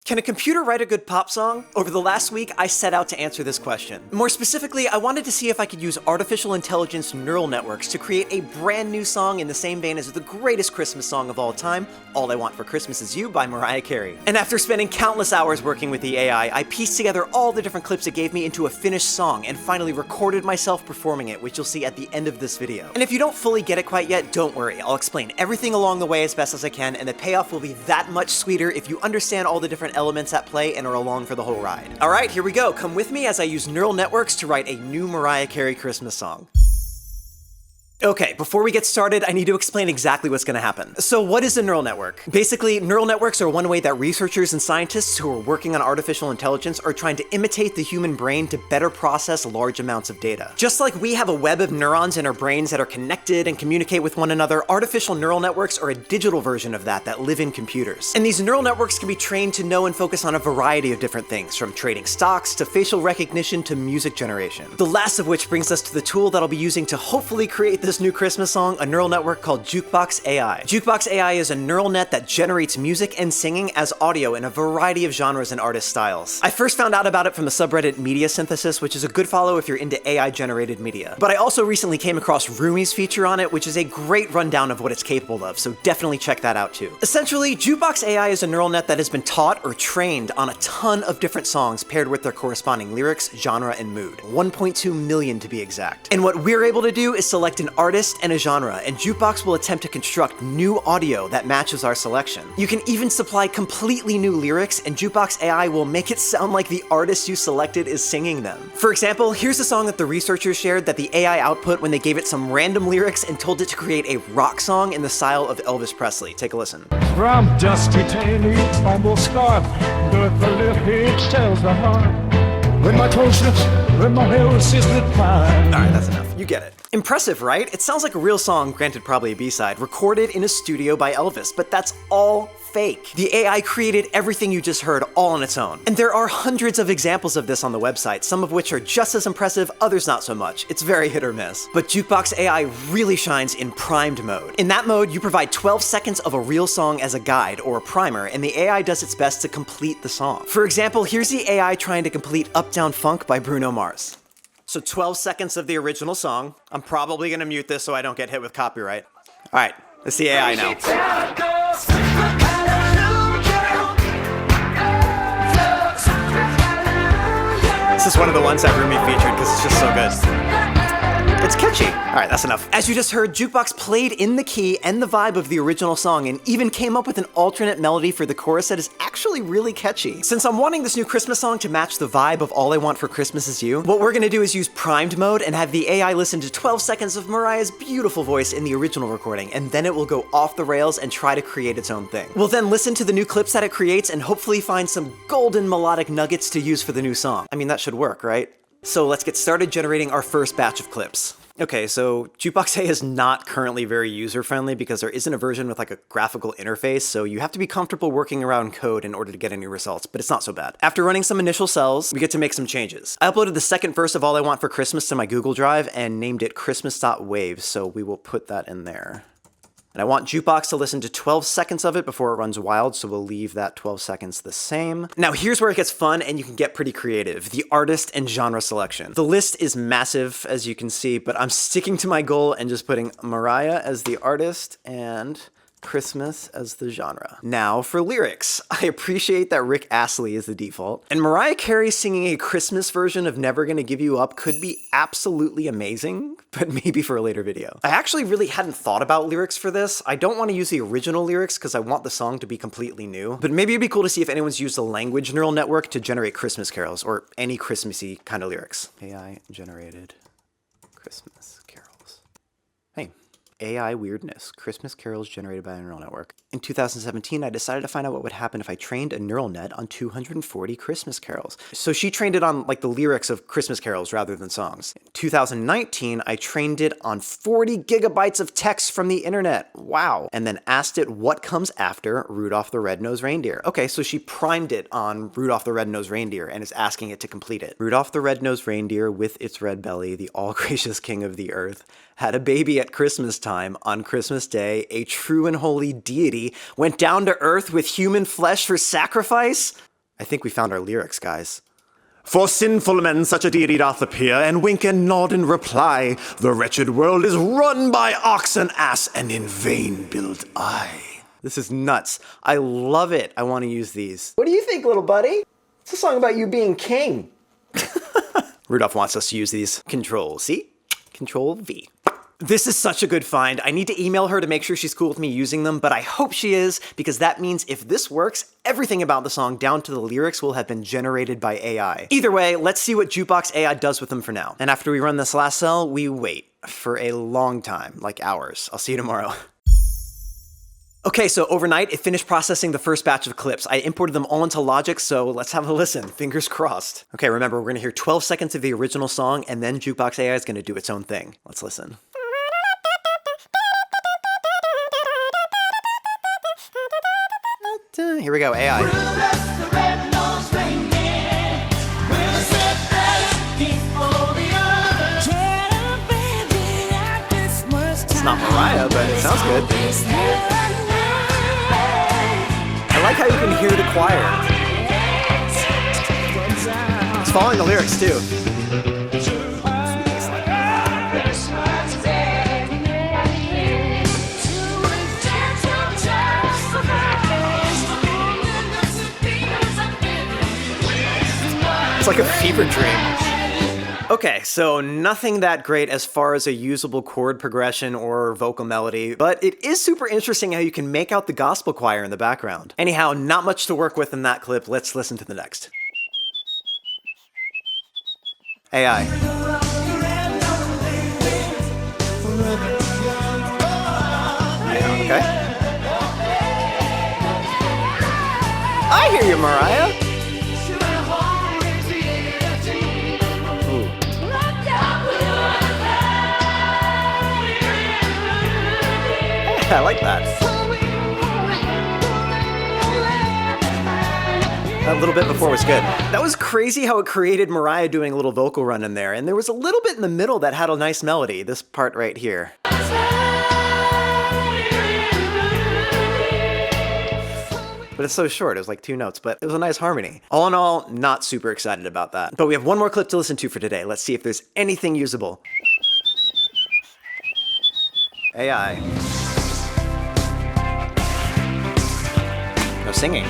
Can a computer write a good pop song? Over the last week, I set out to answer this question. More specifically, I wanted to see if I could use artificial intelligence neural networks to create a brand new song in the same vein as the greatest Christmas song of all time, All I Want for Christmas Is You by Mariah Carey. And after spending countless hours working with the AI, I pieced together all the different clips it gave me into a finished song and finally recorded myself performing it, which you'll see at the end of this video. And if you don't fully get it quite yet, don't worry. I'll explain everything along the way as best as I can, and the payoff will be that much sweeter if you understand all the different elements at play and are along for the whole ride. Alright, here we go. Come with me as I use neural networks to write a new Mariah Carey Christmas song. Okay, before we get started, I need to explain exactly what's going to happen. So what is a neural network? Basically, neural networks are one way that researchers and scientists who are working on artificial intelligence are trying to imitate the human brain to better process large amounts of data. Just like we have a web of neurons in our brains that are connected and communicate with one another, artificial neural networks are a digital version of that live in computers. And these neural networks can be trained to know and focus on a variety of different things, from trading stocks to facial recognition to music generation. The last of which brings us to the tool that I'll be using to hopefully create this new Christmas song, a neural network called Jukebox AI. Jukebox AI is a neural net that generates music and singing as audio in a variety of genres and artist styles. I first found out about it from the subreddit Media Synthesis, which is a good follow if you're into AI-generated media. But I also recently came across Rumi's feature on it, which is a great rundown of what it's capable of, so definitely check that out too. Essentially, Jukebox AI is a neural net that has been taught or trained on a ton of different songs paired with their corresponding lyrics, genre, and mood. 1.2 million to be exact. And what we're able to do is select an artist and a genre, and Jukebox will attempt to construct new audio that matches our selection. You can even supply completely new lyrics, and Jukebox AI will make it sound like the artist you selected is singing them. For example, here's a song that the researchers shared that the AI output when they gave it some random lyrics and told it to create a rock song in the style of Elvis Presley. Take a listen. From dusty tanny, almost scarf, but the lip hitch tells the heart. When my closeness, when my hair is sizzling fine. Alright, that's enough. You get it. Impressive, right? It sounds like a real song, granted probably a B-side, recorded in a studio by Elvis, but that's all fake. The AI created everything you just heard all on its own. And there are hundreds of examples of this on the website, some of which are just as impressive, others not so much. It's very hit or miss. But Jukebox AI really shines in primed mode. In that mode, you provide 12 seconds of a real song as a guide or a primer, and the AI does its best to complete the song. For example, here's the AI trying to complete Uptown Funk by Bruno Mars. So 12 seconds of the original song. I'm probably gonna mute this so I don't get hit with copyright. All right, let's see AI now. This is one of the ones that Rumi featured because it's just so good. It's catchy. All right, that's enough. As you just heard, Jukebox played in the key and the vibe of the original song and even came up with an alternate melody for the chorus that is actually really catchy. Since I'm wanting this new Christmas song to match the vibe of All I Want for Christmas Is You, what we're gonna do is use primed mode and have the AI listen to 12 seconds of Mariah's beautiful voice in the original recording, and then it will go off the rails and try to create its own thing. We'll then listen to the new clips that it creates and hopefully find some golden melodic nuggets to use for the new song. I mean, that should work, right? So let's get started generating our first batch of clips. Okay, so Jukebox AI is not currently very user-friendly because there isn't a version with like a graphical interface, so you have to be comfortable working around code in order to get any results, but it's not so bad. After running some initial cells, we get to make some changes. I uploaded the second verse of All I Want for Christmas to my Google Drive and named it Christmas.waves, so we will put that in there. And I want Jukebox to listen to 12 seconds of it before it runs wild, so we'll leave that 12 seconds the same. Now here's where it gets fun and you can get pretty creative, the artist and genre selection. The list is massive, as you can see, but I'm sticking to my goal and just putting Mariah as the artist and Christmas as the genre. Now for lyrics. I appreciate that Rick Astley is the default, and Mariah Carey singing a Christmas version of Never Gonna Give You Up could be absolutely amazing, but maybe for a later video. I actually really hadn't thought about lyrics for this. I don't want to use the original lyrics because I want the song to be completely new, but maybe it'd be cool to see if anyone's used a language neural network to generate Christmas carols or any Christmassy kind of lyrics. AI generated Christmas carols. Hey. AI weirdness, Christmas carols generated by a neural network. In 2017, I decided to find out what would happen if I trained a neural net on 240 Christmas carols. So she trained it on like the lyrics of Christmas carols rather than songs. In 2019, I trained it on 40 gigabytes of text from the internet. Wow. And then asked it what comes after Rudolph the Red-Nosed Reindeer. Okay, so she primed it on Rudolph the Red-Nosed Reindeer and is asking it to complete it. Rudolph the Red-Nosed Reindeer with its red belly, the all-gracious king of the earth, had a baby at Christmas time. On Christmas Day, a true and holy deity went down to earth with human flesh for sacrifice? I think we found our lyrics, guys. For sinful men such a deity doth appear, and wink and nod in reply. The wretched world is run by ox and ass, and in vain build I. This is nuts. I love it. I want to use these. What do you think, little buddy? It's a song about you being king. Rudolph wants us to use these. Control C, Control V. This is such a good find. I need to email her to make sure she's cool with me using them, but I hope she is, because that means if this works, everything about the song down to the lyrics will have been generated by AI. Either way, let's see what Jukebox AI does with them for now. And after we run this last cell, we wait for a long time, like hours. I'll see you tomorrow. Okay, so overnight, it finished processing the first batch of clips. I imported them all into Logic, so let's have a listen. Fingers crossed. Okay, remember, we're gonna hear 12 seconds of the original song, and then Jukebox AI is gonna do its own thing. Let's listen. Here we go, AI. It's not Mariah, but it sounds good. I like how you can hear the choir. It's following the lyrics too. It's like a fever dream. Okay, so nothing that great as far as a usable chord progression or vocal melody, but it is super interesting how you can make out the gospel choir in the background. Anyhow, not much to work with in that clip. Let's listen to the next. AI. Okay. I hear you, Mariah. I like that. That little bit before was good. That was crazy how it created Mariah doing a little vocal run in there, and there was a little bit in the middle that had a nice melody, this part right here. But it's so short, it was like 2 notes, but it was a nice harmony. All in all, not super excited about that. But we have one more clip to listen to for today. Let's see if there's anything usable. AI. No singing.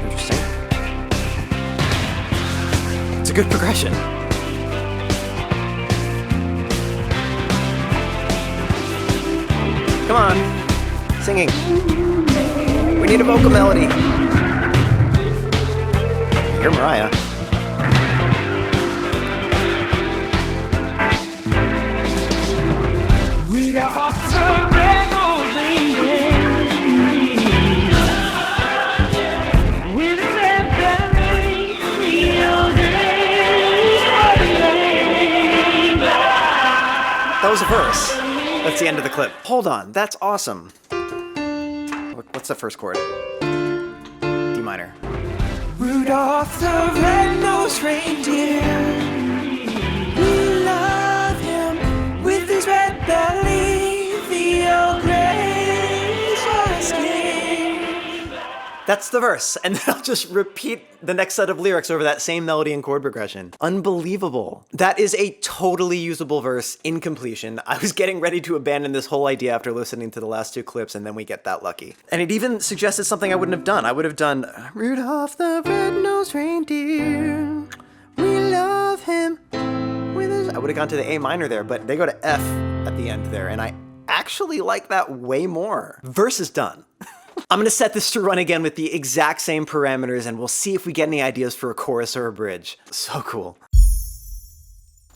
Interesting. It's a good progression. Come on. Singing. We need a vocal melody. You're Mariah. We got off the rebel with that was a verse. That's the end of the clip. Hold on, that's awesome. What's the first chord? D minor. Rudolph the red-nosed reindeer. We love him with his red belly, the old gracious king. That's the verse, and then I'll just repeat the next set of lyrics over that same melody and chord progression. Unbelievable. That is a totally usable verse in completion. I was getting ready to abandon this whole idea after listening to the last 2 clips, and then we get that lucky. And it even suggested something I wouldn't have done. I would have done, Rudolph the red-nosed reindeer, we love him with his... I would have gone to the A minor there, but they go to F at the end there, and I actually like that way more. Verse is done. I'm gonna set this to run again with the exact same parameters, and we'll see if we get any ideas for a chorus or a bridge. So cool.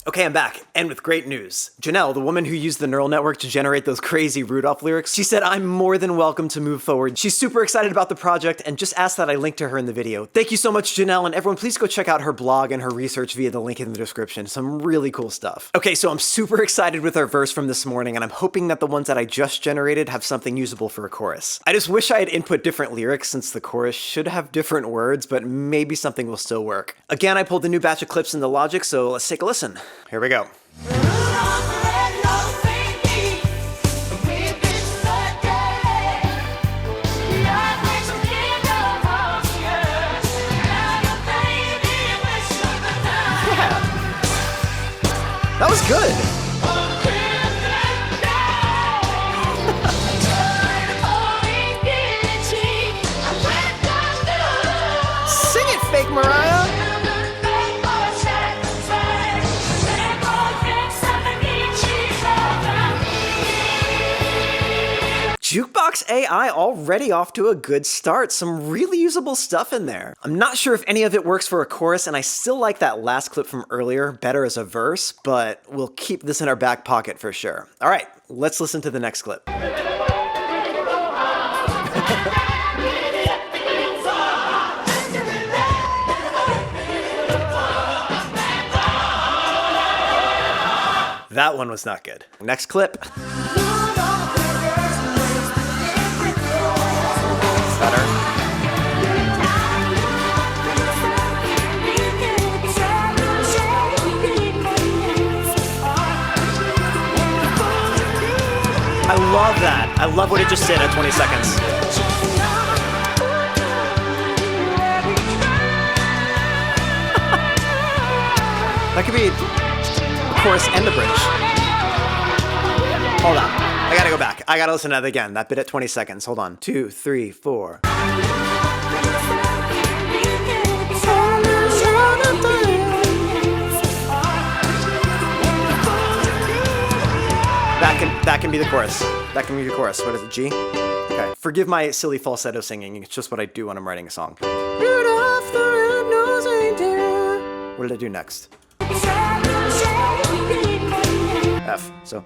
Okay, I'm back, and with great news. Janelle, the woman who used the neural network to generate those crazy Rudolph lyrics, she said I'm more than welcome to move forward. She's super excited about the project and just asked that I link to her in the video. Thank you so much, Janelle, and everyone please go check out her blog and her research via the link in the description. Some really cool stuff. Okay, so I'm super excited with our verse from this morning, and I'm hoping that the ones that I just generated have something usable for a chorus. I just wish I had input different lyrics since the chorus should have different words, but maybe something will still work. Again, I pulled a new batch of clips into Logic, so let's take a listen. Here we go. good. Sing it, fake Mariah. Jukebox AI already off to a good start. Some really usable stuff in there. I'm not sure if any of it works for a chorus, and I still like that last clip from earlier better as a verse, but we'll keep this in our back pocket for sure. All right, let's listen to the next clip. That one was not good. Next clip. Better. I love that. I love what it just did at 20 seconds. That could be the chorus and the bridge. Hold on. I gotta go back. I gotta listen to that again. That bit at 20 seconds. Hold on. 2, 3, 4. That can be the chorus. That can be the chorus. What is it, G? Okay. Forgive my silly falsetto singing. It's just what I do when I'm writing a song. What did I do next? F. So.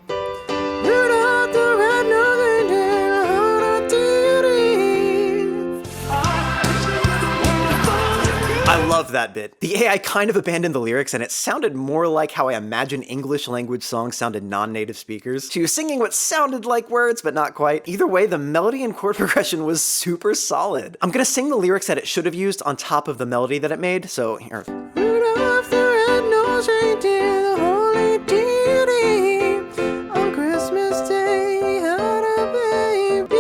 I love that bit. The AI kind of abandoned the lyrics, and it sounded more like how I imagine English language songs sounded non-native speakers. She was singing what sounded like words, but not quite. Either way, the melody and chord progression was super solid. I'm gonna sing the lyrics that it should have used on top of the melody that it made, so here. Rudolph the red-nosed reindeer, the holy deity, on Christmas Day had a baby.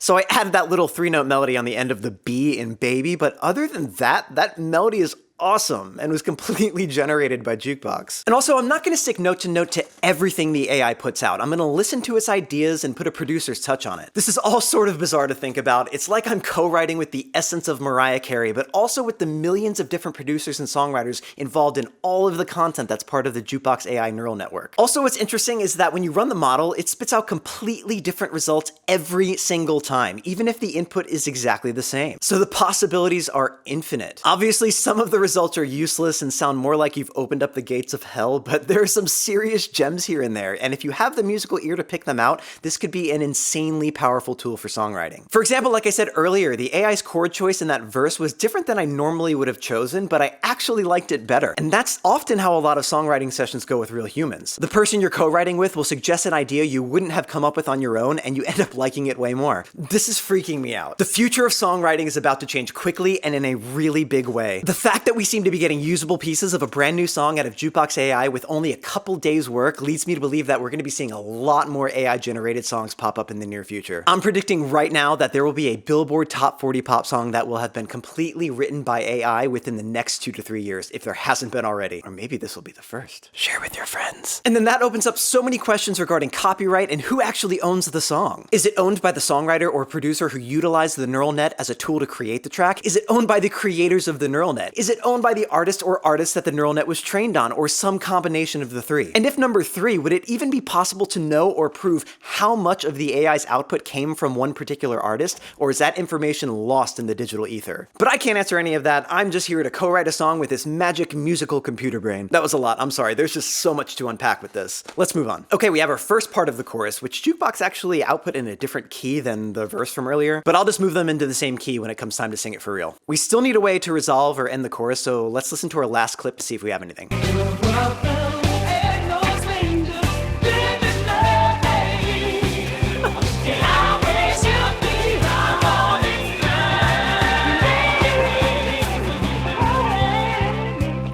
So I added that little 3-note melody on the end of the B in baby, but other than that, that melody is awesome and was completely generated by Jukebox. And also, I'm not gonna stick note to note to everything the AI puts out. I'm gonna listen to its ideas and put a producer's touch on it. This is all sort of bizarre to think about. It's like I'm co-writing with the essence of Mariah Carey, but also with the millions of different producers and songwriters involved in all of the content that's part of the Jukebox AI neural network. Also, what's interesting is that when you run the model, it spits out completely different results every single time, even if the input is exactly the same. So the possibilities are infinite. Obviously, some of the results are useless and sound more like you've opened up the gates of hell, but there are some serious gems here and there, and if you have the musical ear to pick them out, this could be an insanely powerful tool for songwriting. For example, like I said earlier, the AI's chord choice in that verse was different than I normally would have chosen, but I actually liked it better. And that's often how a lot of songwriting sessions go with real humans. The person you're co-writing with will suggest an idea you wouldn't have come up with on your own, and you end up liking it way more. This is freaking me out. The future of songwriting is about to change quickly and in a really big way. The fact that we seem to be getting usable pieces of a brand new song out of Jukebox AI with only a couple days work leads me to believe that we're going to be seeing a lot more AI generated songs pop up in the near future. I'm predicting right now that there will be a Billboard Top 40 pop song that will have been completely written by AI within the next 2 to 3 years, if there hasn't been already. Or maybe this will be the first. Share with your friends. And then that opens up so many questions regarding copyright and who actually owns the song. Is it owned by the songwriter or producer who utilized the neural net as a tool to create the track? Is it owned by the creators of the neural net? Is it owned by the artist or artists that the neural net was trained on, or some combination of the three? And if number 3, would it even be possible to know or prove how much of the AI's output came from one particular artist, or is that information lost in the digital ether? But I can't answer any of that. I'm just here to co-write a song with this magic musical computer brain. That was a lot. I'm sorry. There's just so much to unpack with this. Let's move on. Okay, we have our first part of the chorus, which Jukebox actually output in a different key than the verse from earlier, but I'll just move them into the same key when it comes time to sing it for real. We still need a way to resolve or end the chorus, so let's listen to our last clip to see if we have anything.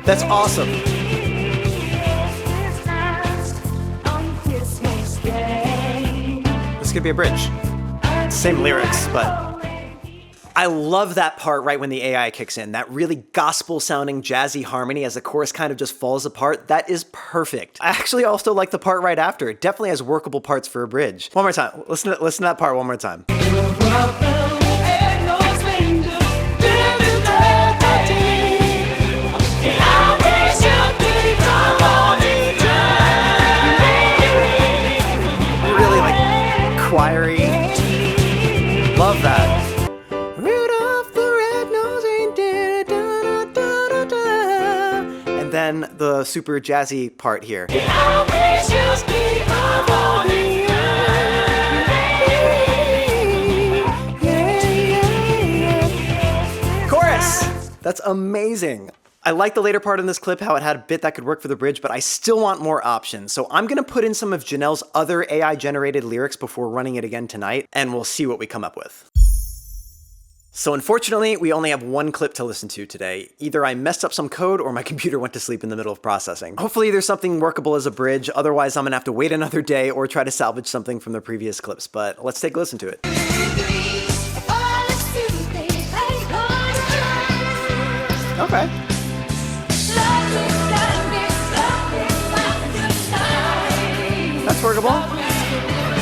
That's awesome. This could be a bridge. Same lyrics, but I love that part right when the AI kicks in. That really gospel-sounding jazzy harmony as the chorus kind of just falls apart. That is perfect. I actually also like the part right after. It definitely has workable parts for a bridge. One more time. Listen to that part one more time. Really like choiry. Love that. Rudolph the red-nosed reindeer, da-da-da-da-da. And then the super jazzy part here. Chorus! That's amazing. I like the later part in this clip, how it had a bit that could work for the bridge, but I still want more options. So I'm gonna put in some of Janelle's other AI-generated lyrics before running it again tonight, and we'll see what we come up with. So unfortunately, we only have one clip to listen to today. Either I messed up some code or my computer went to sleep in the middle of processing. Hopefully there's something workable as a bridge, otherwise I'm gonna have to wait another day or try to salvage something from the previous clips, but let's take a listen to it. Okay. That's workable.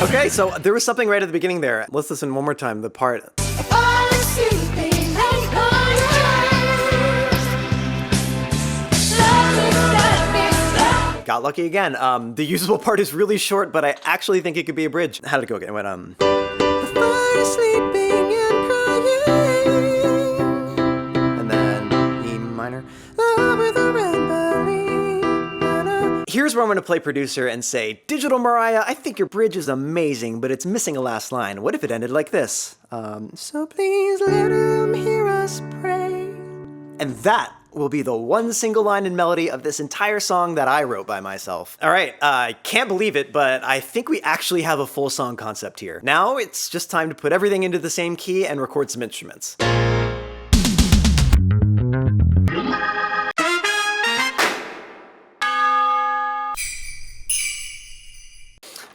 Okay, so there was something right at the beginning there. Let's listen one more time, the part. Got lucky again. The usable part is really short, but I actually think it could be a bridge. How did it go again? It went, The fire sleeping and crying. And then E minor. Love with a red belly. Here's where I'm gonna play producer and say, Digital Mariah, I think your bridge is amazing, but it's missing a last line. What if it ended like this? So please let him hear us pray. And that will be the one single line in melody of this entire song that I wrote by myself. All right, I can't believe it, but I think we actually have a full song concept here. Now it's just time to put everything into the same key and record some instruments.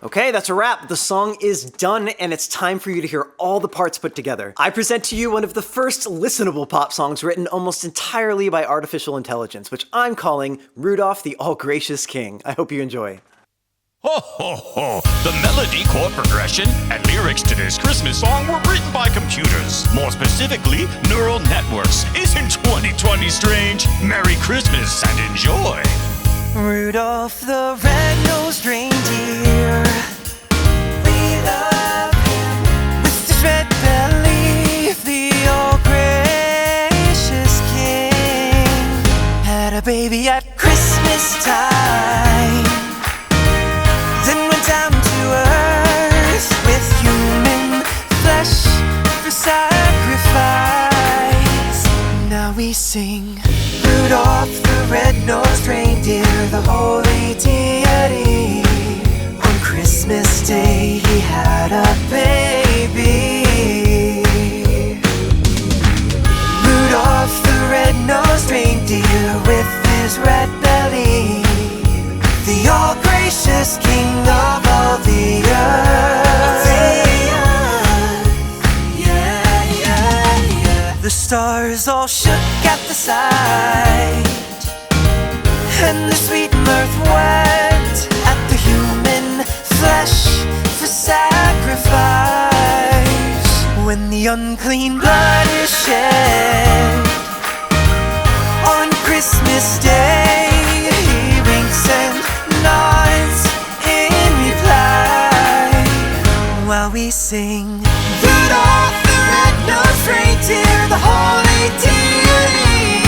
Okay, that's a wrap. The song is done, and it's time for you to hear all the parts put together. I present to you one of the first listenable pop songs written almost entirely by artificial intelligence, which I'm calling Rudolph the All-Gracious King. I hope you enjoy. Ho, ho, ho. The melody, chord progression, and lyrics to this Christmas song were written by computers. More specifically, neural networks. Isn't 2020 strange? Merry Christmas and enjoy. Rudolph the red-nosed reindeer, we love him. With his red belly, the all-gracious king had a baby at Christmas time, then went down to earth with human flesh for sacrifice. Now we sing Rudolph the red-nosed reindeer, the holy deity. On Christmas Day he had a baby. Rudolph the red-nosed reindeer with his red belly, the all-gracious king of all the earth. The stars all shook at the sight, and the sweet mirth went at the human flesh for sacrifice. When the unclean blood is shed on Christmas Day, he winks and nods in reply, while we sing Rudolph the red-nosed reindeer, the holy deity.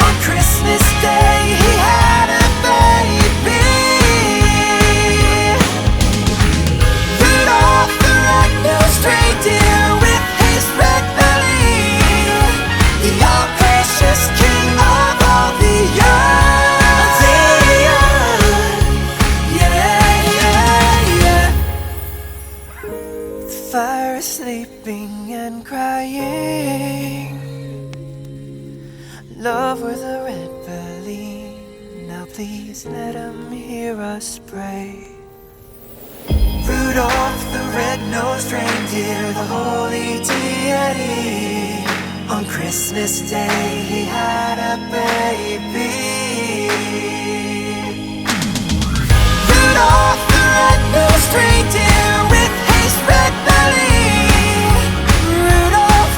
On Christmas Day he had a baby. Rudolph the red-nosed reindeer with his red belly, the all-gracious king of all the earth. The fire sleeping and crying, love with a red belly. Now please let him hear us pray. Rudolph the red-nosed reindeer, the holy deity. Christmas Day he had a baby. Rudolph the red-nosed reindeer with his red belly. Rudolph,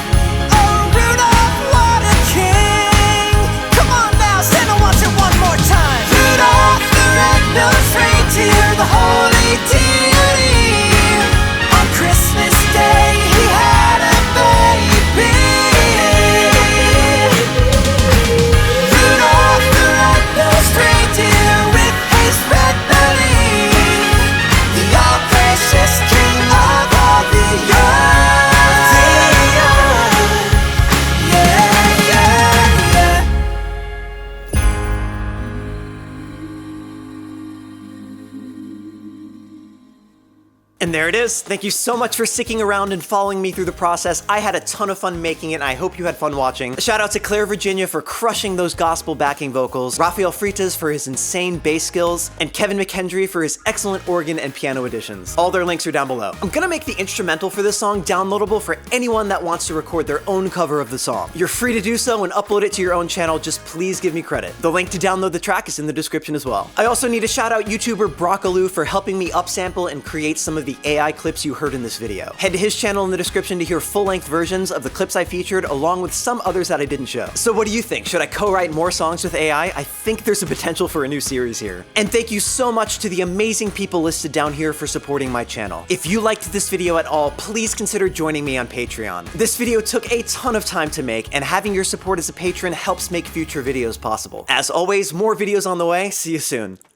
oh Rudolph, what a king. Come on now, Santa wants it one more time. Rudolph the red-nosed reindeer, the holy deity. On Christmas Day he had a baby. Rudolph the red-nosed reindeer with his red belly, the all-precious king of all the earth. Yeah, yeah, yeah. And there it is. Thank you so much for sticking around and following me through the process. I had a ton of fun making it, and I hope you had fun watching. Shout out to Claire Virginia for crushing those gospel backing vocals, Rafael Freitas for his insane bass skills, and Keven McKendree for his excellent organ and piano additions. All their links are down below. I'm gonna make the instrumental for this song downloadable for anyone that wants to record their own cover of the song. You're free to do so and upload it to your own channel, just please give me credit. The link to download the track is in the description as well. I also need to shout out YouTuber Brockaloo for helping me upsample and create some of the AI clips you heard in this video. Head to his channel in the description to hear full-length versions of the clips I featured, along with some others that I didn't show. So what do you think? Should I co-write more songs with AI? I think there's a potential for a new series here. And thank you so much to the amazing people listed down here for supporting my channel. If you liked this video at all, please consider joining me on Patreon. This video took a ton of time to make, and having your support as a patron helps make future videos possible. As always, more videos on the way. See you soon.